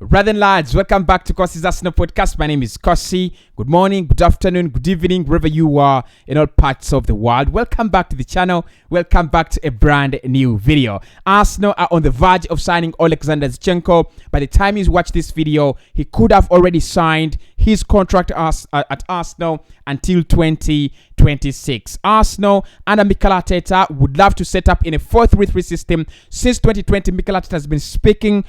Rather lads, welcome back to Cossy's Arsenal podcast. My name is Cossy. Good morning, good afternoon, good evening, wherever you are in all parts of the world. Welcome back to the channel. Welcome back to a brand new video. Arsenal are on the verge of signing Alexander ZINCHENKO. By the time you watch this video, he could have already signed his contract at Arsenal until 2026. Arsenal under Mikel Arteta would love to set up in a 4-3-3 system. Since 2020, Mikel Arteta has been speaking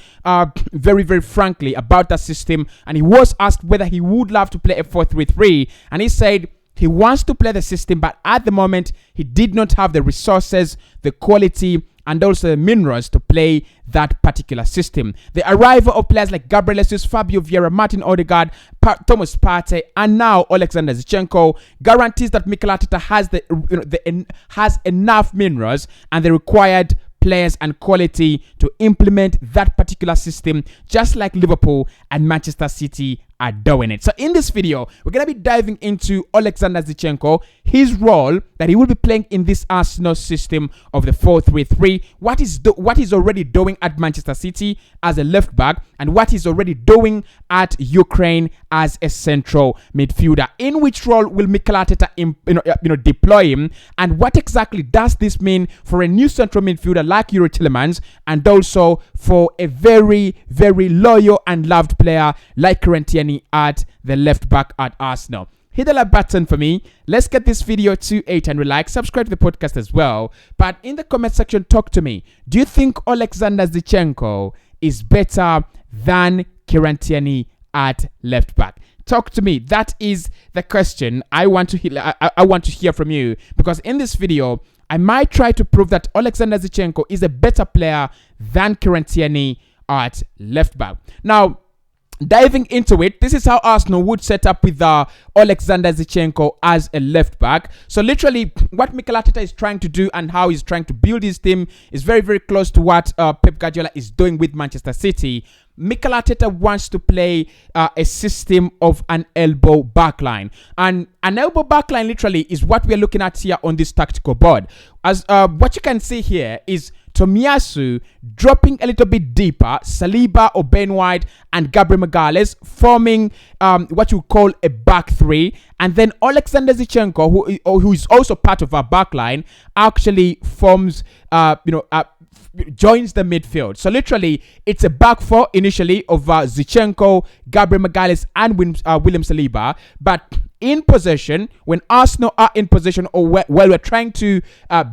very frankly about that system, and he was asked whether he would love to play a 4-3-3, and he said he wants to play the system, but at the moment he did not have the resources, the quality, and also the minerals to play that particular system. The arrival of players like Gabriel Jesus, Fabio Vieira, Martin Odegaard, Thomas Partey, and now Alexander ZINCHENKO guarantees that Mikel Arteta has enough minerals and the required players and quality to implement that particular system, just like Liverpool and Manchester City are doing it. So in this video, we're going to be diving into Alexander ZINCHENKO, his role that he will be playing in this Arsenal system of the 4-3-3, what he's already doing at Manchester City as a left back, and what he's already doing at Ukraine as a central midfielder. In which role will Mikel Arteta deploy him, and what exactly does this mean for a new central midfielder like Yuri Tielemans, and also for a very loyal and loved player like Corentin at the left back at Arsenal. Hit the like button for me. Let's get this video to 800 likes. Subscribe to the podcast as well. But in the comment section, talk to me. Do you think Alexander ZINCHENKO is better than Corentin at left back? Talk to me. That is the question I want to hear. I want to hear from you, because in this video I might try to prove that Alexander ZINCHENKO is a better player than Corentin at left back. Now, diving into it, this is how Arsenal would set up with Alexander ZINCHENKO as a left back. So literally what Mikel Arteta is trying to do and how he's trying to build his team is very close to what Pep Guardiola is doing with Manchester City. Mikel Arteta wants to play a system of an elbow backline, and an elbow backline literally is what we're looking at here on this tactical board. As what you can see here is Tomiyasu dropping a little bit deeper, Saliba or Ben White and Gabriel Magalhaes forming what you call a back three, and then Alexander ZINCHENKO, who is also part of our backline, actually forms joins the midfield. So literally it's a back four initially of ZINCHENKO, Gabriel Magalhaes and William Saliba, but in possession, when Arsenal are in possession, or while we're trying to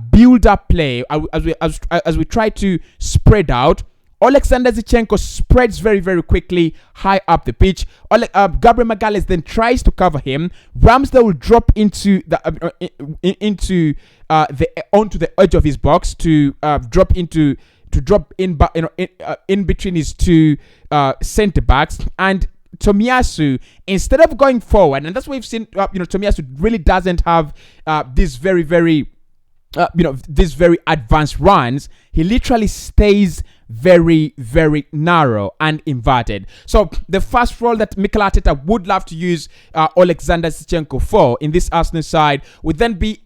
build up play, as we try to spread out, Alexander ZINCHENKO spreads very quickly high up the pitch. Gabriel Magalhaes then tries to cover him. Ramsdale will drop into the onto the edge of his box to drop in between his two centre backs, and Tomiyasu, instead of going forward, and that's what we've seen, Tomiyasu really doesn't have these very advanced runs. He literally stays very narrow and inverted. So the first role that Mikel Arteta would love to use Alexander ZINCHENKO for in this Arsenal side would then be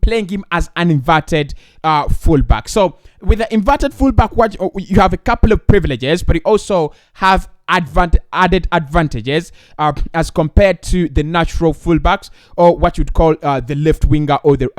playing him as an inverted fullback. So with the inverted fullback, you have a couple of privileges, but you also have added advantages as compared to the natural fullbacks, or what you'd call the left winger, or the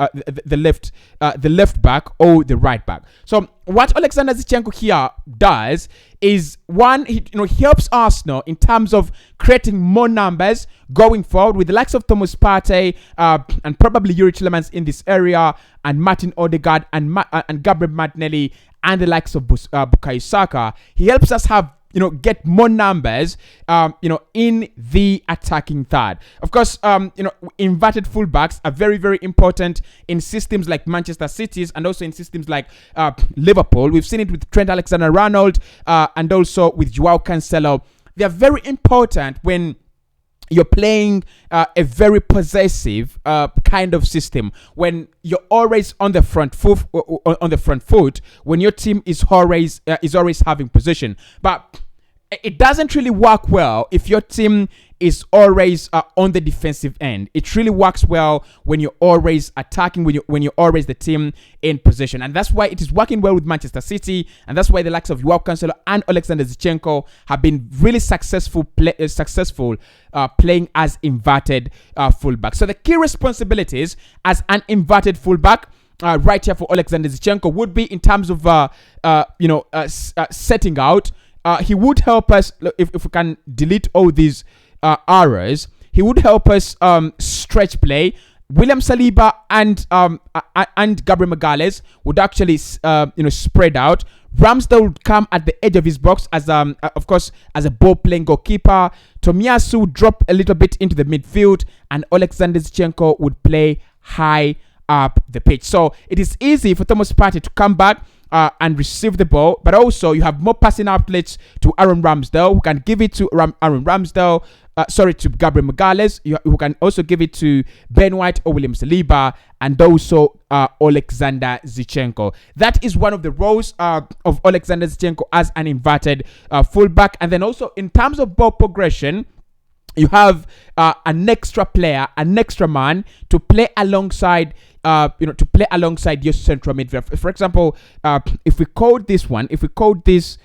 left back, or the right back. So what Alexander ZINCHENKO here does is, one, he helps Arsenal in terms of creating more numbers going forward with the likes of Thomas Partey and probably Yuri Tielemans in this area, and Martin Odegaard and Gabriel Martinelli and the likes of Bukayo Saka. He helps us have get more numbers, in the attacking third. Of course, inverted fullbacks are very important in systems like Manchester City's, and also in systems like Liverpool. We've seen it with Trent Alexander-Arnold and also with Joao Cancelo. They are very important when you're playing a very possessive kind of system, when you're always on the front foot, when your team is always having possession. But it doesn't really work well if your team is always on the defensive end. It really works well when you're always attacking, when you're always the team in possession. And that's why it is working well with Manchester City. And that's why the likes of Joao Cancelo and Alexander Zinchenko have been really successful playing as inverted fullback. So the key responsibilities as an inverted fullback right here for Alexander Zinchenko would be in terms of setting out. He would help us if we can delete all these errors. He would help us stretch play. William Saliba and Gabriel Magalhaes would actually spread out. Ramsdale would come at the edge of his box as of course as a ball playing goalkeeper. Tomiyasu would drop a little bit into the midfield, and Alexander Zinchenko would play high up the pitch. So it is easy for Thomas Partey to come back and receive the ball, but also you have more passing outlets to Aaron Ramsdale, who can give it to Aaron Ramsdale. To Gabriel Magalhaes, who can also give it to Ben White or William Saliba, and also Alexander Zinchenko. That is one of the roles of Alexander Zinchenko as an inverted fullback. And then also in terms of ball progression, you have an extra player, an extra man to play alongside. Your central midfield. For example, if we code this,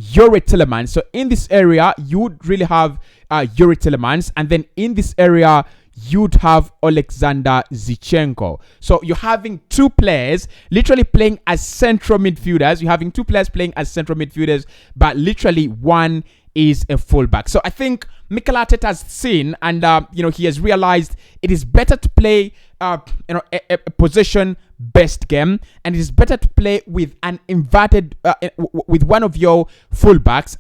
Yuri Tillemans. So in this area, you would really have Yuri Tillemans, and then in this area, you'd have Alexander Zinchenko. So you're having two players literally playing as central midfielders. You're having two players playing as central midfielders, but literally one is a fullback. So I think Mikel Arteta has seen, and he has realized it is better to play a possession-based game, and it is better to play with an inverted, with one of your fullbacks,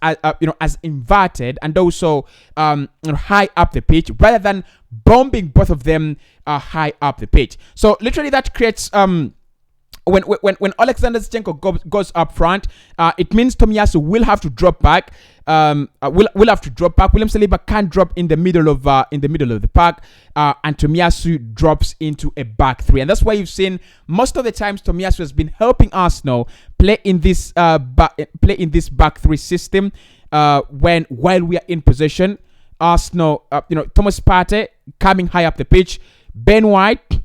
as inverted, and also high up the pitch, rather than bombing both of them high up the pitch. So literally, that creates when Alexander Zinchenko goes up front, it means Tomiyasu will have to drop back. Will have to drop back. William Saliba can't drop in the middle of the park, and Tomiyasu drops into a back three, and that's why you've seen most of the times Tomiyasu has been helping Arsenal play in this back three system. While we are in possession, Arsenal, Thomas Partey coming high up the pitch, Ben White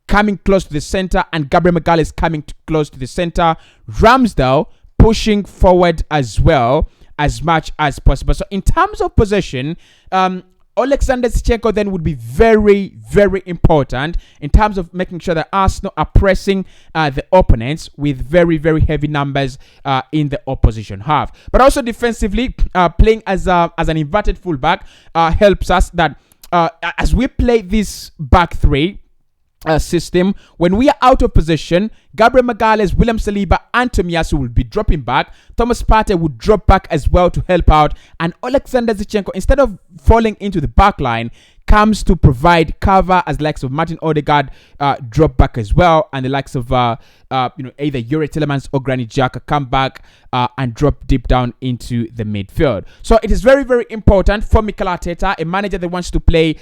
coming close to the center, and Gabriel Magalhaes coming close to the center. Ramsdale pushing forward as well as much as possible. So in terms of possession, Alexander Zinchenko then would be very, very important in terms of making sure that Arsenal are pressing the opponents with very, very heavy numbers in the opposition half. But also defensively, playing as an inverted fullback helps us that as we play this back three system, when we are out of position, Gabriel Magalhaes, William Saliba, and Tomiyasu will be dropping back. Thomas Partey would drop back as well to help out, and Alexander Zinchenko, instead of falling into the back line, comes to provide cover as the likes of Martin Odegaard drop back as well, and the likes of either Yuri Tillemans or Granit Xhaka come back and drop deep down into the midfield. So it is very, very important for Mikel Arteta, a manager that wants to play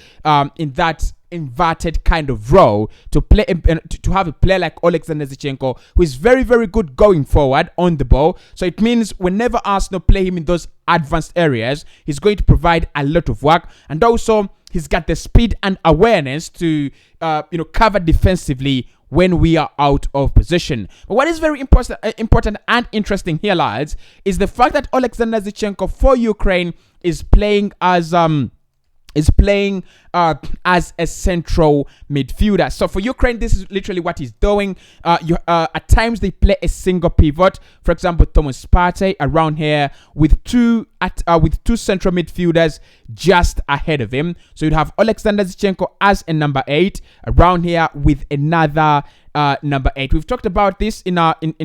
in that inverted kind of role, to play to have a player like Alexander Zinchenko, who is very, very good going forward on the ball. So it means whenever Arsenal play him in those advanced areas, he's going to provide a lot of work, and also he's got the speed and awareness to cover defensively when we are out of position. But what is very important and interesting here, lads, is the fact that Alexander Zinchenko for Ukraine is playing as a central midfielder. So for Ukraine, this is literally what he's doing. At times they play a single pivot. For example, Thomas Partey around here with two central midfielders just ahead of him. So you'd have Alexander Zinchenko as a number 8 around here with another number 8. We've talked about this in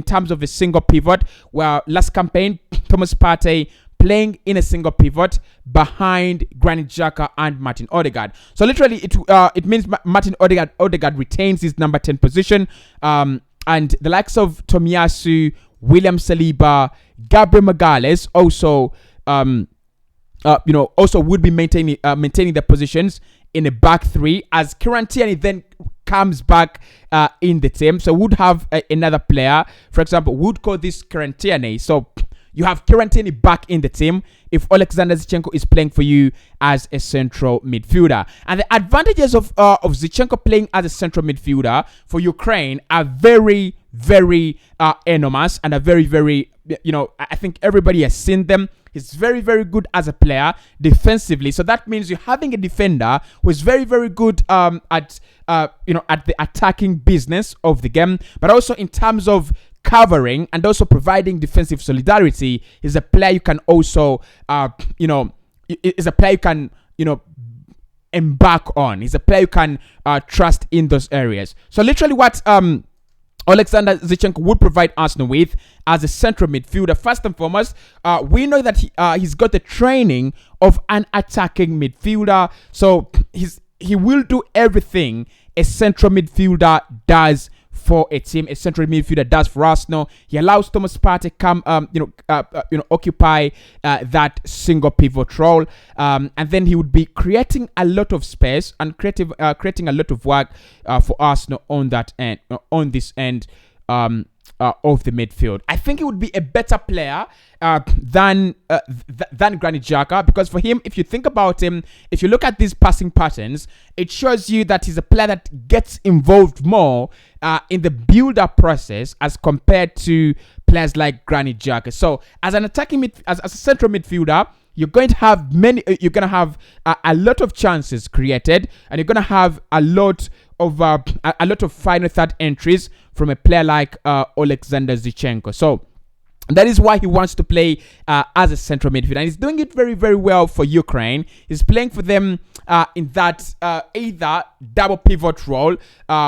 terms of a single pivot, where last campaign Thomas Partey playing in a single pivot behind Granit Xhaka and Martin Odegaard. So literally, it means Martin Odegaard retains his number 10 position, and the likes of Tomiyasu, William Saliba, Gabriel Magalhaes also would be maintaining their positions in a back three, as Kieran Tierney then comes back in the team. So would have another player, for example, would call this Kieran Tierney. So you have Kerantini back in the team if Alexander Zinchenko is playing for you as a central midfielder. And the advantages of Zinchenko playing as a central midfielder for Ukraine are very, very enormous, and are very, very, I think everybody has seen them. He's very, very good as a player defensively. So that means you're having a defender who is very, very good at the attacking business of the game, but also in terms of covering and also providing defensive solidarity. Is a player you can also, is a player you can, embark on. He's a player you can trust in those areas. So literally what Alexander Zinchenko would provide Arsenal with as a central midfielder, first and foremost, we know that he's got the training of an attacking midfielder. So he will do everything a central midfielder does for a team, a central midfielder does for Arsenal. He allows Thomas Partey come, occupy that single pivot role, and then he would be creating a lot of space and creating a lot of work for Arsenal on that end, on this end of the midfield. I think he would be a better player than Granit Xhaka, because for him, if you think about him, if you look at these passing patterns, it shows you that he's a player that gets involved more in the build-up process as compared to players like Granit Xhaka. So as an attacking as a central midfielder, you're going to have a lot of chances created, and you're going to have a lot of final third entries from a player like Alexander Zinchenko. So that is why he wants to play as a central midfielder, and he's doing it very, very well for Ukraine. He's playing for them in that either double pivot role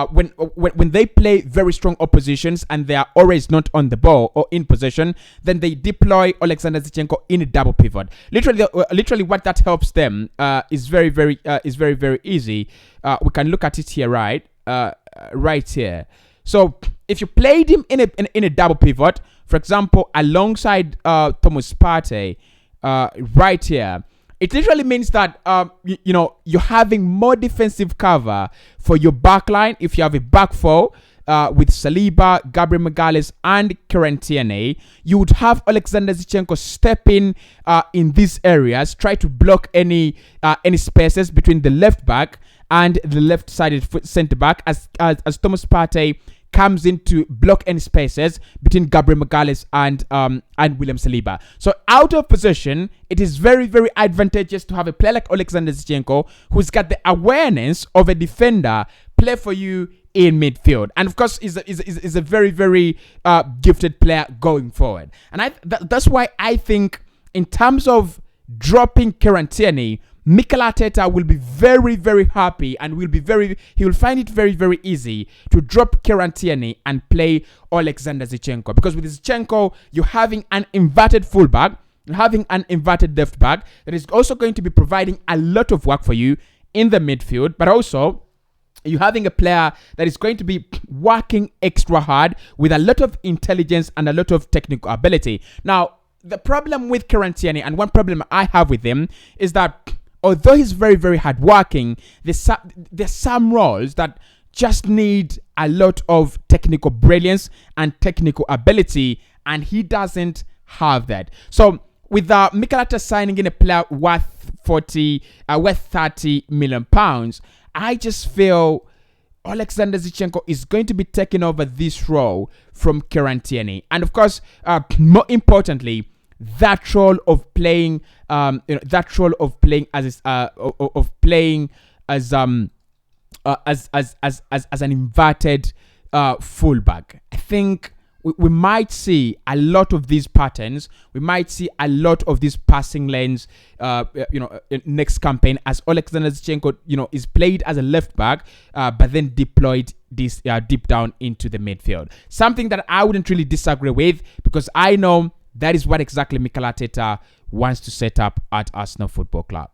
when they play very strong oppositions and they are always not on the ball or in possession. Then they deploy Alexander Zinchenko in a double pivot. Literally, what that helps them is very, very easy. We can look at it here, right here. So if you played him in a double pivot, for example, alongside Thomas Partey, right here, it literally means that you're having more defensive cover for your backline. If you have a back four with Saliba, Gabriel Magalhaes, and Kerantini, you would have Alexander Zinchenko step in these areas, try to block any spaces between the left back and the left-sided centre back, as Thomas Partey comes in to block any spaces between Gabriel Magalhaes and William Saliba. So out of position, it is very, very advantageous to have a player like Alexander Zinchenko, who's got the awareness of a defender, play for you in midfield, and of course is a very, very gifted player going forward. And that's why I think, in terms of dropping Kerantini, Mikel Arteta will be very, very happy, and he will find it very, very easy to drop Kerantini and play Alexander Zinchenko, because with Zinchenko, you're having an inverted fullback, you're having an inverted left back that is also going to be providing a lot of work for you in the midfield, but also you're having a player that is going to be working extra hard with a lot of intelligence and a lot of technical ability. Now, the problem with Kerantini, and one problem I have with him, is that although he's very, very hardworking, there's some roles that just need a lot of technical brilliance and technical ability, and he doesn't have that. So with Mikel Arteta signing in a player worth 30 million pounds, I just feel Alexander Zinchenko is going to be taking over this role from Kerantini, and of course, more importantly, that role of playing, as an inverted fullback. I think we might see a lot of these patterns. We might see a lot of these passing lanes, next campaign, as Alexander Zinchenko, is played as a left back, but then deployed this deep down into the midfield. Something that I wouldn't really disagree with, because I know that is what exactly Mikel Arteta wants to set up at Arsenal Football Club.